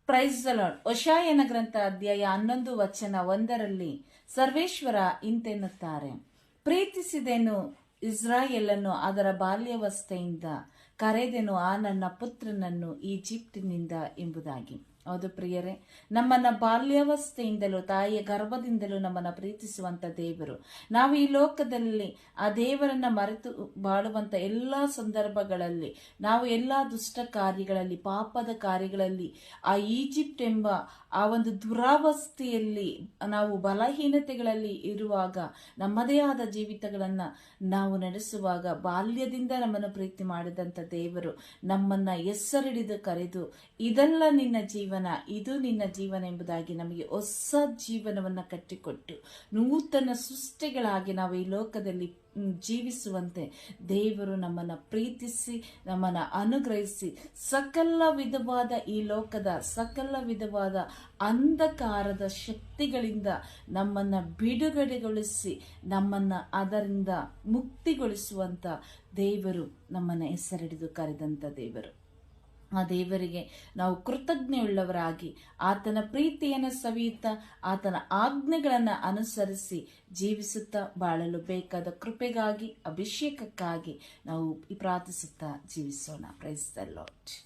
Price the lord. ಹೊಶಾಯನ ಗ್ರಂಥ ಅಧ್ಯಾಯ 11 ವಚನ 1ರಲ್ಲಿ ಸರ್ವೇಶ್ವರ ಇಂತೆನ್ನುತ್ತಾರೆ, ಪ್ರೀತಿಸಿದೆನು ಇಸ್ರಾಯೇಲನ್ನು ಅದರ ಬಾಲ್ಯಾವಸ್ಥೆಯಿಂದ, ಕರೆದೆನು ಆ ನನ್ನ ಪುತ್ರನನ್ನು ಈಜಿಪ್ಟಿನಿಂದ ಎಂಬುದಾಗಿ. ಹೌದು ಪ್ರಿಯರೇ, ನಮ್ಮನ್ನ ಬಾಲ್ಯಾವಸ್ಥೆಯಿಂದಲೂ ತಾಯಿಯ ಗರ್ಭದಿಂದಲೂ ನಮ್ಮನ್ನು ಪ್ರೀತಿಸುವಂತ ದೇವರು. ನಾವು ಈ ಲೋಕದಲ್ಲಿ ಆ ದೇವರನ್ನ ಮರೆತು ಬಾಳುವಂತ ಎಲ್ಲಾ ಸಂದರ್ಭಗಳಲ್ಲಿ, ನಾವು ಎಲ್ಲಾ ದುಷ್ಟ ಕಾರ್ಯಗಳಲ್ಲಿ, ಪಾಪದ ಕಾರ್ಯಗಳಲ್ಲಿ, ಆ ಈಜಿಪ್ಟ್ ಎಂಬ ಆ ಒಂದು ದುರಾವಸ್ಥೆಯಲ್ಲಿ ನಾವು ಬಲಹೀನತೆಗಳಲ್ಲಿ ಇರುವಾಗ, ನಮ್ಮದೇ ಆದ ಜೀವಿತಗಳನ್ನ ನಾವು ನಡೆಸುವಾಗ, ಬಾಲ್ಯದಿಂದ ನಮ್ಮನ್ನು ಪ್ರೀತಿ ಮಾಡಿದಂತ ದೇವರು ನಮ್ಮನ್ನ ಹೆಸರಿಡಿದು ಕರೆದು, ಇದೆಲ್ಲ ನಿನ್ನ ಜೀವನ, ಇದು ನಿನ್ನ ಜೀವನ ಎಂಬುದಾಗಿ ನಮಗೆ ಹೊಸ ಜೀವನವನ್ನ ಕಟ್ಟಿಕೊಟ್ಟು ನೂತನ ಸೃಷ್ಟಿಗಳಾಗಿ ನಾವು ಈ ಲೋಕದಲ್ಲಿ ಜೀವಿಸುವಂತೆ ದೇವರು ನಮ್ಮನ್ನ ಪ್ರೀತಿಸಿ, ನಮ್ಮನ್ನ ಅನುಗ್ರಹಿಸಿ, ಸಕಲ ವಿಧವಾದ ಈ ಲೋಕದ ಸಕಲ ವಿಧವಾದ ಅಂಧಕಾರದ ಶಕ್ತಿಗಳಿಂದ ನಮ್ಮನ್ನ ಬಿಡುಗಡೆಗೊಳಿಸಿ, ನಮ್ಮನ್ನ ಅದರಿಂದ ಮುಕ್ತಿಗೊಳಿಸುವಂತ ದೇವರು, ನಮ್ಮನ್ನ ಹೆಸರಿಡಿದು ಕರೆದಂತ ದೇವರು. ಆ ದೇವರಿಗೆ ನಾವು ಕೃತಜ್ಞೆಯುಳ್ಳವರಾಗಿ, ಆತನ ಪ್ರೀತಿಯನ್ನು ಸವಿಯುತ್ತಾ, ಆತನ ಆಜ್ಞೆಗಳನ್ನು ಅನುಸರಿಸಿ ಜೀವಿಸುತ್ತಾ ಬಾಳಲು ಬೇಕಾದ ಕೃಪೆಗಾಗಿ, ಅಭಿಷೇಕಕ್ಕಾಗಿ ನಾವು ಪ್ರಾರ್ಥಿಸುತ್ತಾ ಜೀವಿಸೋಣ. Praise the lord.